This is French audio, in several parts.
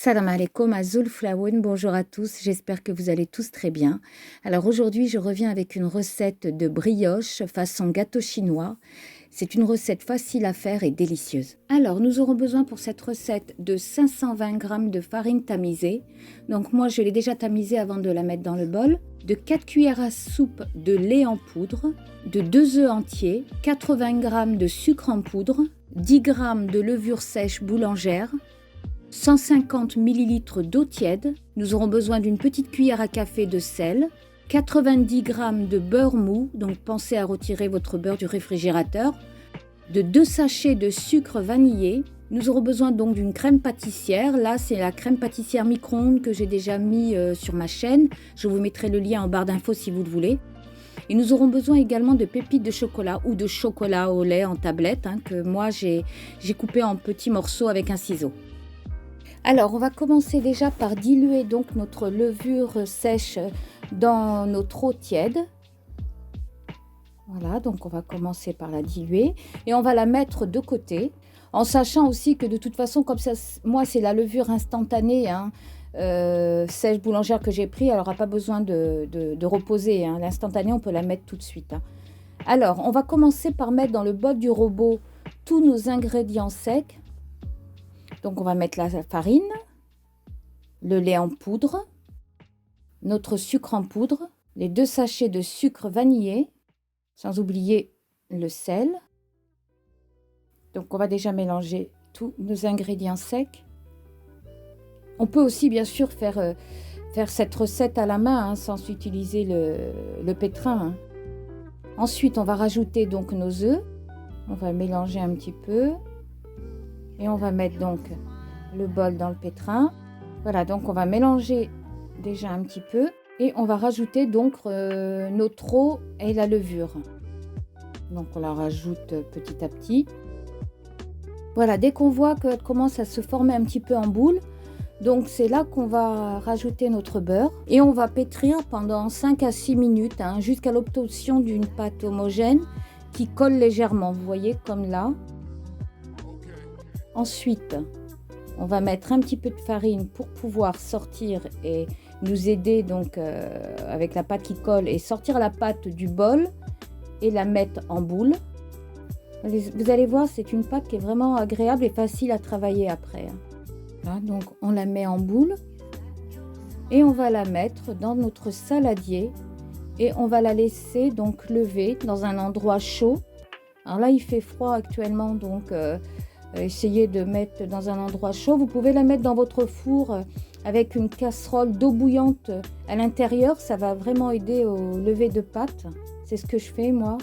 Salam alaikum, Azul Flawoun, bonjour à tous, j'espère que vous allez tous très bien. Alors aujourd'hui, je reviens avec une recette de brioche façon gâteau chinois. C'est une recette facile à faire et délicieuse. Alors, nous aurons besoin pour cette recette de 520 g de farine tamisée. Donc moi, je l'ai déjà tamisée avant de la mettre dans le bol. De 4 cuillères à soupe de lait en poudre, de 2 œufs entiers, 80 g de sucre en poudre, 10 g de levure sèche boulangère, 150 ml d'eau tiède, nous aurons besoin d'une petite cuillère à café de sel, 90 g de beurre mou, donc pensez à retirer votre beurre du réfrigérateur, de 2 sachets de sucre vanillé. Nous aurons besoin donc d'une crème pâtissière. Là, c'est la crème pâtissière micro-ondes que j'ai déjà mis sur ma chaîne. Je vous mettrai le lien en barre d'infos si vous le voulez. Et nous aurons besoin également de pépites de chocolat ou de chocolat au lait en tablette, que moi j'ai coupé en petits morceaux avec un ciseau. Alors, on va commencer déjà par diluer donc notre levure sèche dans notre eau tiède. Voilà, donc on va commencer par la diluer et on va la mettre de côté, en sachant aussi que de toute façon, comme ça, moi c'est la levure instantanée, sèche boulangère que j'ai pris, elle n'aura pas besoin de reposer. L'instantanée, on peut la mettre tout de suite. Alors, on va commencer par mettre dans le bol du robot tous nos ingrédients secs. Donc, on va mettre la farine, le lait en poudre, notre sucre en poudre, les 2 sachets de sucre vanillé, sans oublier le sel. Donc, on va déjà mélanger tous nos ingrédients secs. On peut aussi, bien sûr, faire cette recette à la main, sans utiliser le pétrin. Ensuite, on va rajouter donc nos œufs. On va mélanger un petit peu. Et on va mettre donc le bol dans le pétrin. Voilà, donc on va mélanger déjà un petit peu. Et on va rajouter donc notre eau et la levure. Donc on la rajoute petit à petit. Voilà, dès qu'on voit qu'elle commence à se former un petit peu en boule, donc c'est là qu'on va rajouter notre beurre. Et on va pétrir pendant 5 à 6 minutes, jusqu'à l'obtention d'une pâte homogène qui colle légèrement. Vous voyez, comme là. Ensuite, on va mettre un petit peu de farine pour pouvoir sortir et nous aider donc avec la pâte qui colle et sortir la pâte du bol et la mettre en boule. Vous allez voir, c'est une pâte qui est vraiment agréable et facile à travailler après. Voilà, donc on la met en boule et on va la mettre dans notre saladier et on va la laisser donc lever dans un endroit chaud. Alors là, il fait froid actuellement, donc essayez de mettre dans un endroit chaud. Vous pouvez la mettre dans votre four avec une casserole d'eau bouillante à l'intérieur. Ça va vraiment aider au lever de pâte. C'est ce que je fais moi.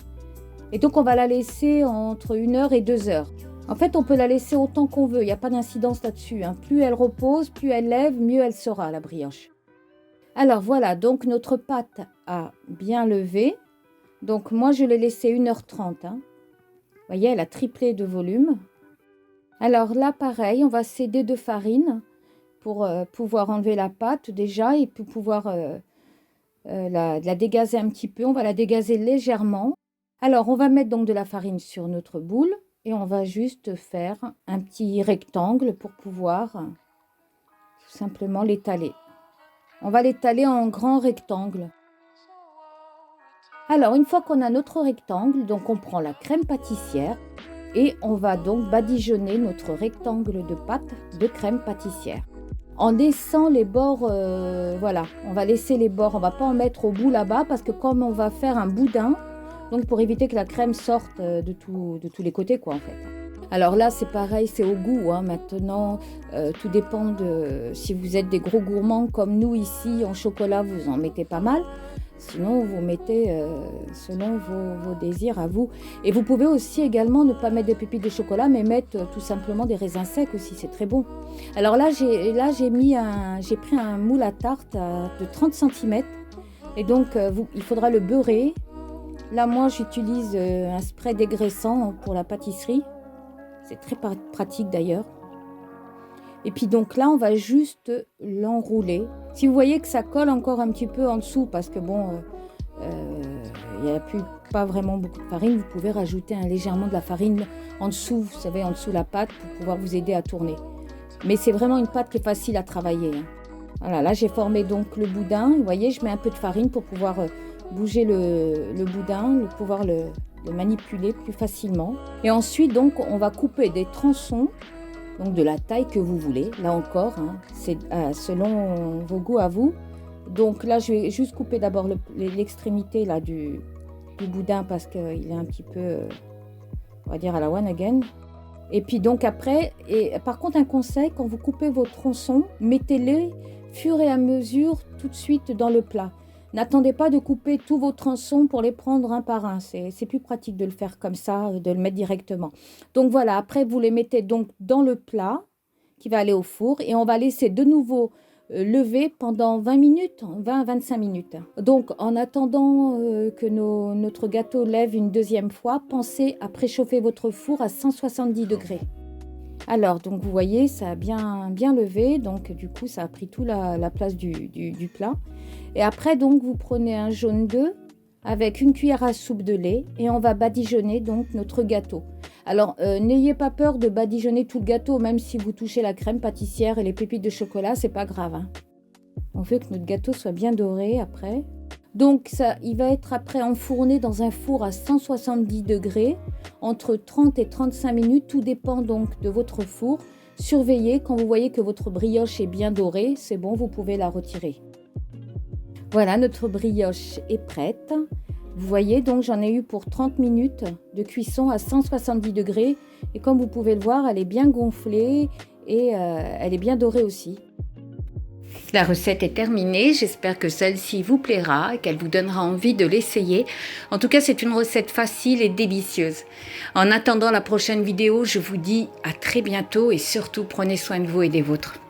Et donc on va la laisser entre 1 heure et 2 heures. En fait, on peut la laisser autant qu'on veut. Il n'y a pas d'incidence là-dessus. Plus elle repose, plus elle lève, mieux elle sera, la brioche. Alors voilà, donc notre pâte a bien levé. Donc moi, je l'ai laissée 1h30. Vous voyez, elle a triplé de volume. Alors là, pareil, on va s'aider de farine pour pouvoir enlever la pâte déjà et pour pouvoir la dégazer un petit peu. On va la dégazer légèrement. Alors, on va mettre donc de la farine sur notre boule et on va juste faire un petit rectangle pour pouvoir tout simplement l'étaler. On va l'étaler en grand rectangle. Alors, une fois qu'on a notre rectangle, donc on prend la crème pâtissière. Et on va donc badigeonner notre rectangle de pâte de crème pâtissière. En laissant les bords, voilà, on va laisser les bords, on ne va pas en mettre au bout là-bas parce que comme on va faire un boudin, donc pour éviter que la crème sorte de tous les côtés, quoi, en fait. Alors là, c'est pareil, c'est au goût, maintenant, tout dépend de si vous êtes des gros gourmands comme nous ici, en chocolat, vous en mettez pas mal. Sinon, vous mettez selon vos désirs à vous. Et vous pouvez aussi également ne pas mettre des pépites de chocolat, mais mettre tout simplement des raisins secs aussi, c'est très bon. Alors là, j'ai pris un moule à tarte de 30 cm. Et donc, il faudra le beurrer. Là, moi, j'utilise un spray dégraissant pour la pâtisserie. C'est très pratique d'ailleurs. Et puis donc là, on va juste l'enrouler. Si vous voyez que ça colle encore un petit peu en dessous, parce que bon, il n'y a pas vraiment beaucoup de farine, vous pouvez rajouter légèrement de la farine en dessous, vous savez, en dessous de la pâte pour pouvoir vous aider à tourner. Mais c'est vraiment une pâte qui est facile à travailler, hein. Voilà, là j'ai formé donc le boudin. Vous voyez, je mets un peu de farine pour pouvoir bouger le boudin, pouvoir le manipuler plus facilement. Et ensuite, donc, on va couper des tronçons, donc de la taille que vous voulez. Là encore, hein, c'est selon vos goûts à vous. Donc là, je vais juste couper d'abord l'extrémité là du boudin parce qu'il est un petit peu, on va dire, à la one again. Et puis donc après, et par contre un conseil, quand vous coupez vos tronçons, mettez-les fur et à mesure tout de suite dans le plat. N'attendez pas de couper tous vos tronçons pour les prendre un par un. C'est plus pratique de le faire comme ça, de le mettre directement. Donc voilà, après vous les mettez donc dans le plat qui va aller au four et on va laisser de nouveau lever pendant 20 minutes, 20-25 minutes. Donc en attendant que notre gâteau lève une deuxième fois, pensez à préchauffer votre four à 170 degrés. Alors, donc vous voyez, ça a bien levé, donc du coup, ça a pris toute la place du plat. Et après, donc, vous prenez un jaune d'œuf avec une cuillère à soupe de lait et on va badigeonner donc notre gâteau. Alors, n'ayez pas peur de badigeonner tout le gâteau, même si vous touchez la crème pâtissière et les pépites de chocolat, c'est pas grave, hein. On veut que notre gâteau soit bien doré après. Donc, ça, il va être après enfourné dans un four à 170 degrés, entre 30 et 35 minutes, tout dépend donc de votre four. Surveillez, quand vous voyez que votre brioche est bien dorée, c'est bon, vous pouvez la retirer. Voilà, notre brioche est prête. Vous voyez, donc j'en ai eu pour 30 minutes de cuisson à 170 degrés. Et comme vous pouvez le voir, elle est bien gonflée et elle est bien dorée aussi. La recette est terminée, j'espère que celle-ci vous plaira et qu'elle vous donnera envie de l'essayer. En tout cas, c'est une recette facile et délicieuse. En attendant la prochaine vidéo, je vous dis à très bientôt et surtout prenez soin de vous et des vôtres.